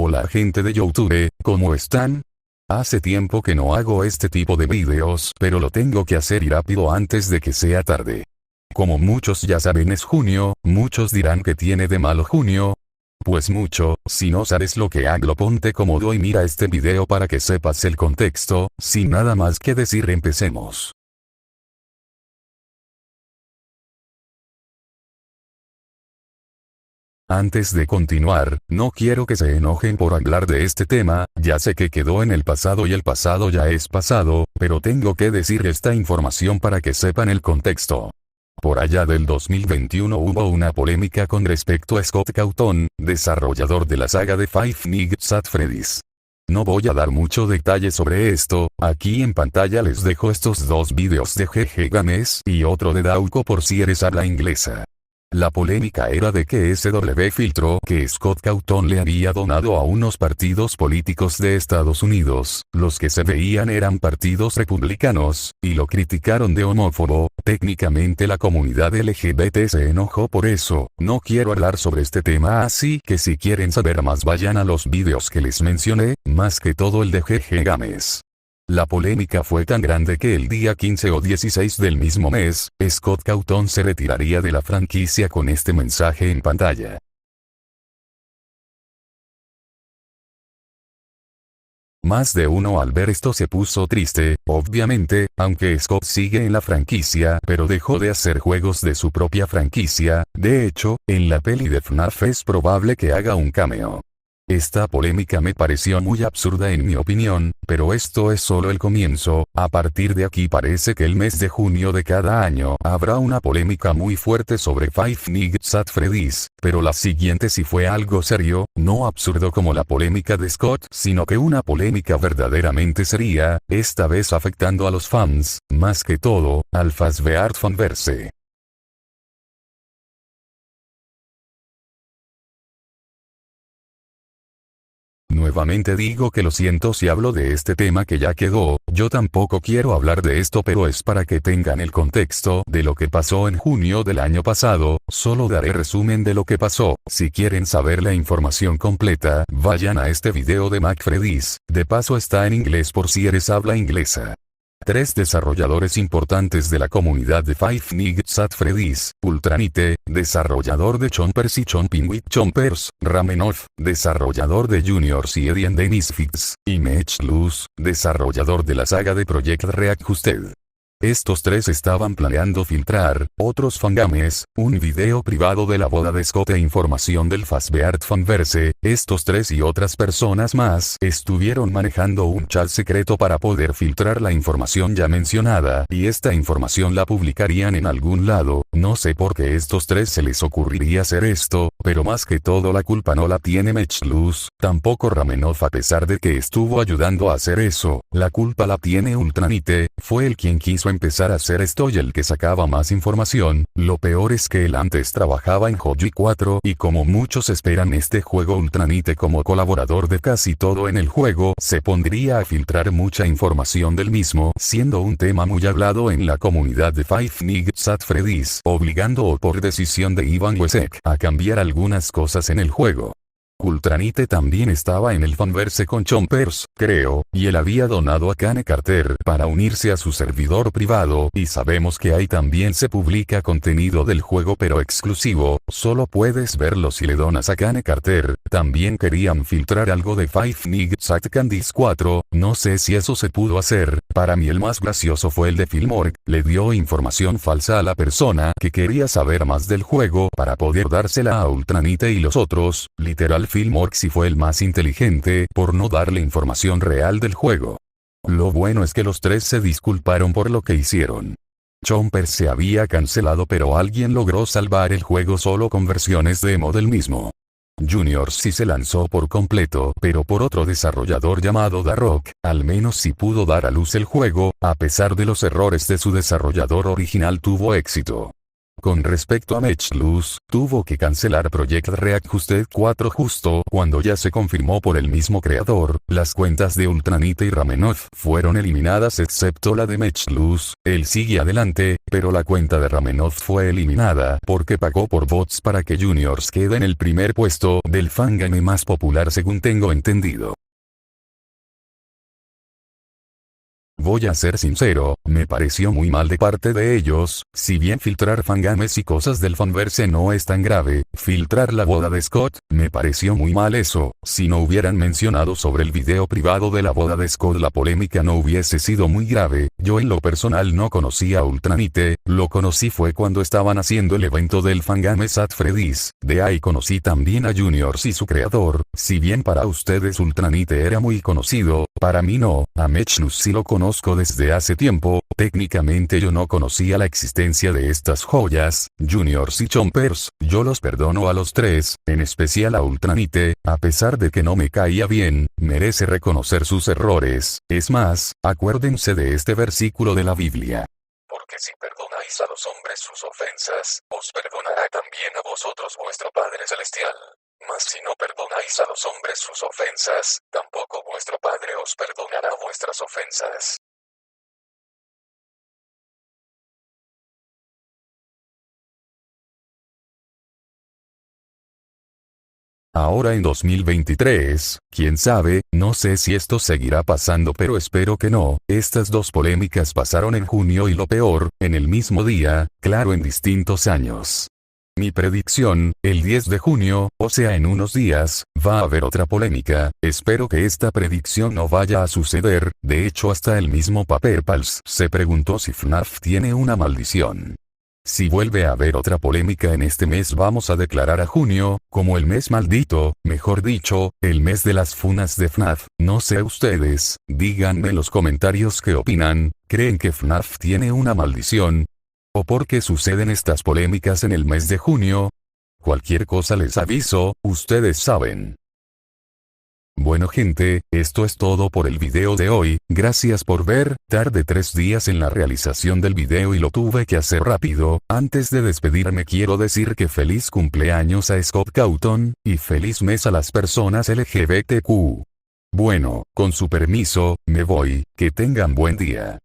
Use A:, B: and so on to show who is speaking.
A: Hola gente de YouTube, ¿cómo están? Hace tiempo que no hago este tipo de videos, pero lo tengo que hacer y rápido antes de que sea tarde. Como muchos ya saben es junio, muchos dirán que tiene de malo junio. Pues mucho, si no sabes lo que hago ponte cómodo y mira este video para que sepas el contexto, sin nada más que decir empecemos. Antes de continuar, no quiero que se enojen por hablar de este tema, ya sé que quedó en el pasado y el pasado ya es pasado, pero tengo que decir esta información para que sepan el contexto. Por allá del 2021 hubo una polémica con respecto a Scott Cawthon, desarrollador de la saga de Five Nights at Freddy's. No voy a dar mucho detalle sobre esto, aquí en pantalla les dejo estos dos videos de GG Games y otro de Dauko por si eres habla inglesa. La polémica era de que SW filtró que Scott Cawthon le había donado a unos partidos políticos de Estados Unidos, los que se veían eran partidos republicanos, y lo criticaron de homófobo. Técnicamente la comunidad LGBT se enojó por eso. No quiero hablar sobre este tema, así que si quieren saber más vayan a los videos que les mencioné, más que todo el de GG Games. La polémica fue tan grande que el día 15 o 16 del mismo mes, Scott Cawthon se retiraría de la franquicia con este mensaje en pantalla. Más de uno al ver esto se puso triste, obviamente, aunque Scott sigue en la franquicia pero dejó de hacer juegos de su propia franquicia. De hecho, en la peli de FNAF es probable que haga un cameo. Esta polémica me pareció muy absurda en mi opinión, pero esto es solo el comienzo. A partir de aquí parece que el mes de junio de cada año habrá una polémica muy fuerte sobre Five Nights at Freddy's, pero la siguiente sí fue algo serio, no absurdo como la polémica de Scott, sino que una polémica verdaderamente seria, esta vez afectando a los fans, más que todo, al Fazbear Fanverse. Nuevamente digo que lo siento si hablo de este tema que ya quedó, yo tampoco quiero hablar de esto pero es para que tengan el contexto de lo que pasó en junio del año pasado, solo daré resumen de lo que pasó. Si quieren saber la información completa, vayan a este video de McFreddy's, de paso está en inglés por si eres habla inglesa. Tres desarrolladores importantes de la comunidad de Five Nights at Freddy's: Ultranite, desarrollador de Chompers y Chomping with Chompers; Ramenoff, desarrollador de Juniors y Eddie and the Misfits; y Mech Luz, desarrollador de la saga de Project Reacjusted. Estos tres estaban planeando filtrar, otros fangames, un video privado de la boda de Scott e información del Fazbear Fanverse. Estos tres y otras personas más estuvieron manejando un chat secreto para poder filtrar la información ya mencionada, y esta información la publicarían en algún lado. No sé por qué estos tres se les ocurriría hacer esto, pero más que todo la culpa no la tiene Mech Luz, tampoco Ramenoff a pesar de que estuvo ayudando a hacer eso. La culpa la tiene Ultranite, fue el quien quiso empezar a hacer esto y el que sacaba más información. Lo peor es que él antes trabajaba en Joji 4 y como muchos esperan este juego Ultranite como colaborador de casi todo en el juego se pondría a filtrar mucha información del mismo, siendo un tema muy hablado en la comunidad de Five Nights at Freddy's, obligando o por decisión de Ivan Wesek a cambiar algunas cosas en el juego. Ultranite también estaba en el fanverse con Chompers, creo, y él había donado a Kane Carter para unirse a su servidor privado, y sabemos que ahí también se publica contenido del juego pero exclusivo, solo puedes verlo si le donas a Kane Carter. También querían filtrar algo de Five Nights at Candy's 4, no sé si eso se pudo hacer. Para mí el más gracioso fue el de Fillmore, le dio información falsa a la persona que quería saber más del juego para poder dársela a Ultranite y los otros. Literal Fillmore sí fue el más inteligente por no darle información real del juego. Lo bueno es que los tres se disculparon por lo que hicieron. Chompers se había cancelado pero alguien logró salvar el juego solo con versiones demo del mismo. Juniors sí se lanzó por completo pero por otro desarrollador llamado Darrock, al menos sí pudo dar a luz el juego, a pesar de los errores de su desarrollador original tuvo éxito. Con respecto a Matchlus, tuvo que cancelar Project Readjusted 4 justo cuando ya se confirmó por el mismo creador. Las cuentas de Ultranite y Ramenov fueron eliminadas excepto la de Matchlus. Él sigue adelante, pero la cuenta de Ramenov fue eliminada porque pagó por bots para que Juniors quede en el primer puesto del fangame más popular según tengo entendido. Voy a ser sincero, me pareció muy mal de parte de ellos. Si bien filtrar fangames y cosas del fanverse no es tan grave, filtrar la boda de Scott, me pareció muy mal eso. Si no hubieran mencionado sobre el video privado de la boda de Scott, la polémica no hubiese sido muy grave. Yo en lo personal no conocía a Ultranite, lo conocí fue cuando estaban haciendo el evento del Fangames at Freddy's. De ahí conocí también a Juniors y su creador. Si bien para ustedes Ultranite era muy conocido, para mí no. A Matchlus sí lo conozco desde hace tiempo. Técnicamente yo no conocía la existencia de estas joyas. Juniors y Chompers, yo los perdono a los tres, en especial a Ultranite, a pesar de que no me caía bien, merece reconocer sus errores. Es más, acuérdense de este versículo de la Biblia. Porque si perdonáis a los hombres sus ofensas, os perdonará también a vosotros vuestro Padre Celestial. Mas si no perdonáis a los hombres sus ofensas, tampoco vuestro Padre os perdonará vuestras ofensas. Ahora en 2023, quién sabe, no sé si esto seguirá pasando, pero espero que no. Estas dos polémicas pasaron en junio y lo peor, en el mismo día, claro, en distintos años. Mi predicción, el 10 de junio, o sea en unos días, va a haber otra polémica. Espero que esta predicción no vaya a suceder. De hecho, hasta el mismo Paper Pals se preguntó si FNAF tiene una maldición. Si vuelve a haber otra polémica en este mes, vamos a declarar a junio como el mes maldito, mejor dicho, el mes de las funas de FNAF. No sé ustedes, díganme en los comentarios qué opinan. ¿Creen que FNAF tiene una maldición? ¿O por qué suceden estas polémicas en el mes de junio? Cualquier cosa les aviso, ustedes saben. Bueno gente, esto es todo por el video de hoy. Gracias por ver. Tardé 3 días en la realización del video y lo tuve que hacer rápido. Antes de despedirme quiero decir que feliz cumpleaños a Scott Cawthon, y feliz mes a las personas LGBTQ. Bueno, con su permiso, me voy, que tengan buen día.